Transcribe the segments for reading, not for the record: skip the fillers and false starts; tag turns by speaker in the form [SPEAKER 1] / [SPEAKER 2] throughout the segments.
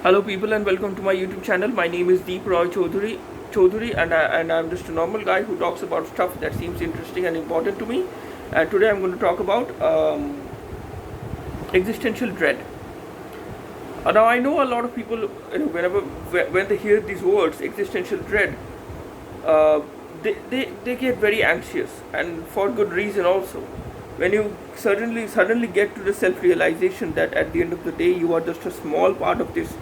[SPEAKER 1] Hello, people, and welcome to my YouTube channel. My name is Deep Roy Chaudhary, and I'm just a normal guy who talks about stuff that seems interesting and important to me. And today I'm going to talk about existential dread. Now I know a lot of people, when they hear these words, existential dread, uh, they get very anxious, and for good reason also. When you suddenly get to the self-realization that at the end of the day you are just a small part of this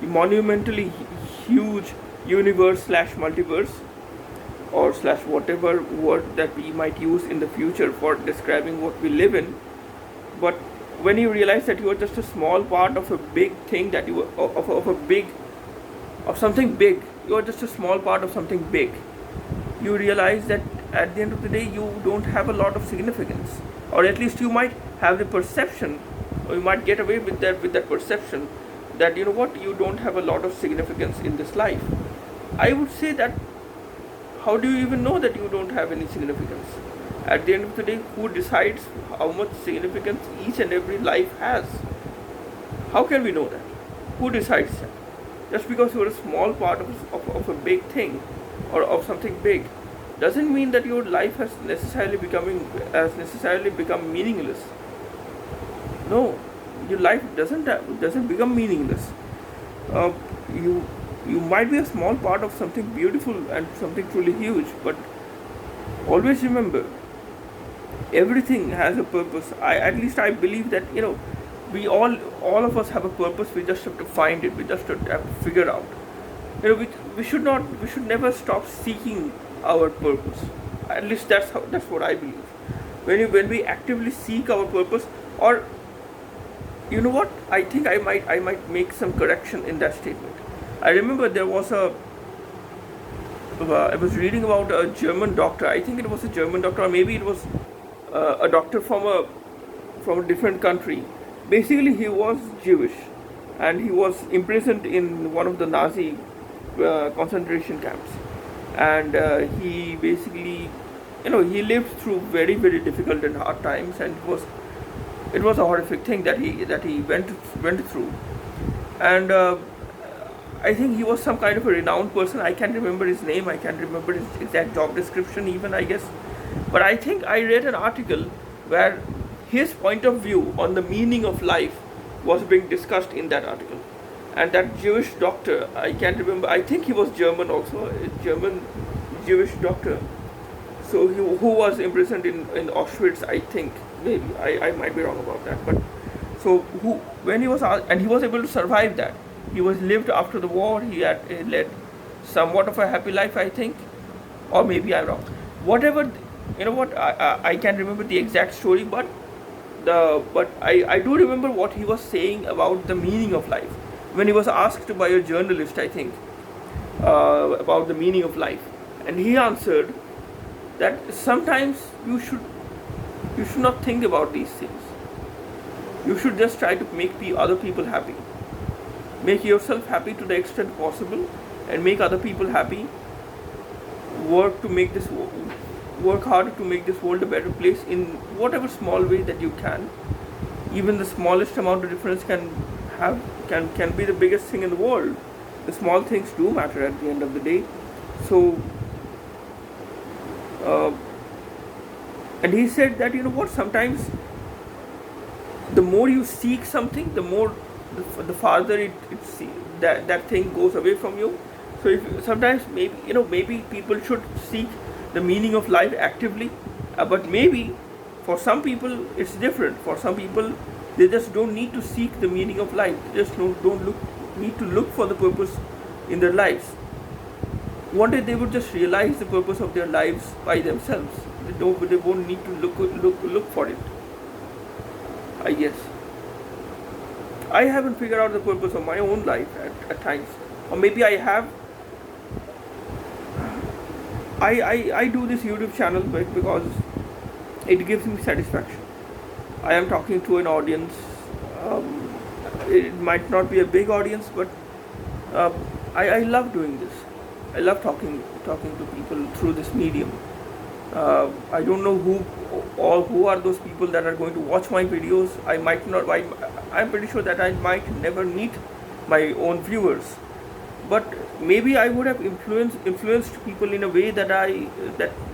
[SPEAKER 1] monumentally huge universe slash multiverse, or slash whatever word that we might use in the future for describing what we live in. But when you realize that you are just a small part of a big thing, that you of a big of something big, you are just a small part of something big, you realize that at the end of the day you don't have a lot of significance, or at least you might have the perception, or you might get away with that perception that you don't have a lot of significance in this life. I would say that, how do you even know that you don't have any significance? At the end of the day, who decides how much significance each and every life has? How can we know that? Who decides that? Just because you're a small part of a big thing, or of something big, doesn't mean that your life has necessarily become meaningless. No, your life doesn't become meaningless. Uh, you you might be a small part of something beautiful and something truly huge, but always remember, everything has a purpose. At least I believe that we all of us have a purpose. We just have to find it. We just have to figure out. We should never stop seeking our purpose. At least that's what I believe. When we actively seek our purpose, or what, I think I might make some correction in that statement. I remember there was I was reading about a German doctor. I think it was a German doctor, or maybe it was a doctor from a different country. Basically, he was Jewish, and he was imprisoned in one of the Nazi concentration camps. And he basically, he lived through very difficult and hard times, and it was a horrific thing that he went through. And I think he was some kind of a renowned person. I can't remember his name. I can't remember his exact job description even, I guess. But I think I read an article where his point of view on the meaning of life was being discussed in that article. And that Jewish doctor, I can't remember, I think he was German also, a German Jewish doctor. So who was imprisoned in Auschwitz, I think. Maybe I might be wrong about that. But so when he was and he was able to survive that. He was lived after the war. He led somewhat of a happy life, I think, or maybe I'm wrong. Whatever, what, I can't remember the exact story, but I do remember what he was saying about the meaning of life when he was asked by a journalist, I think, about the meaning of life, and he answered that sometimes you should not think about these things. You should just try to make other people happy. Make yourself happy to the extent possible, and make other people happy. Work hard to make this world a better place in whatever small way that you can. Even the smallest amount of difference can be the biggest thing in the world. The small things do matter at the end of the day. So, uh, and he said that, sometimes the more you seek something, the more the farther that thing goes away from you. So sometimes maybe people should seek the meaning of life actively, but maybe for some people it's different. For some people, they just don't need to seek the meaning of life. They just don't need to look for the purpose in their lives. One day they would just realize the purpose of their lives by themselves. They won't need to look for it, I guess. I haven't figured out the purpose of my own life at times, or maybe I have. I do this YouTube channel because it gives me satisfaction. I am talking to an audience. It might not be a big audience, but I love doing this. I love talking to people through this medium. I don't know who are those people that are going to watch my videos. I might not. I'm pretty sure that I might never meet my own viewers. But maybe I would have influenced people in a way that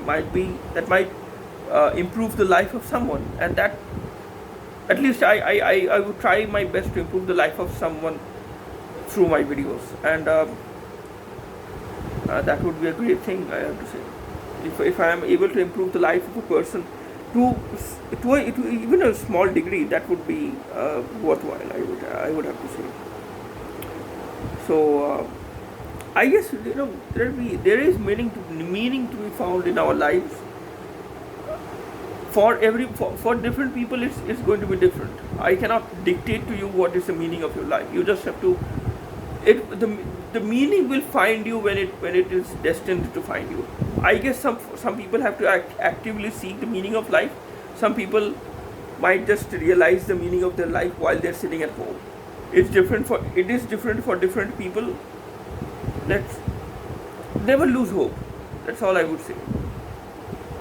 [SPEAKER 1] might improve the life of someone, and that at least I would try my best to improve the life of someone through my videos, and that would be a great thing, I have to say. If I am able to improve the life of a person to to even a small degree, that would be worthwhile. I would have to say. So I guess there is meaning to be found in our lives. For different people, it's going to be different. I cannot dictate to you what is the meaning of your life. You just have to. The meaning will find you when it is destined to find you. I guess some people have to actively seek the meaning of life. Some people might just realize the meaning of their life while they're sitting at home. It is different for different people. Let's never lose hope. That's all I would say.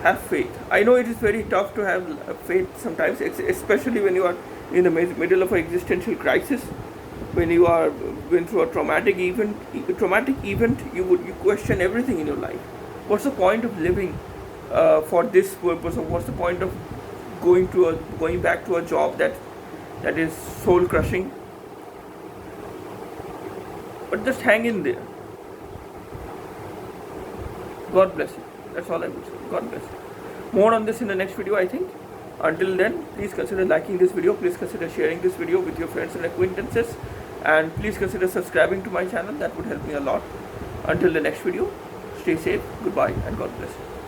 [SPEAKER 1] Have faith. I know it is very tough to have faith sometimes, especially when you are in the middle of an existential crisis, when you are going through a traumatic event. You question everything in your life. What's the point of living for this purpose, or what's the point of going back to a job that is soul crushing? But just hang in there. God bless you. That's all I would say. God bless you. More on this in the next video, I think. Until then, please consider liking this video. Please consider sharing this video with your friends and acquaintances. And please consider subscribing to my channel. That would help me a lot. Until the next video, stay safe, goodbye, and God bless you.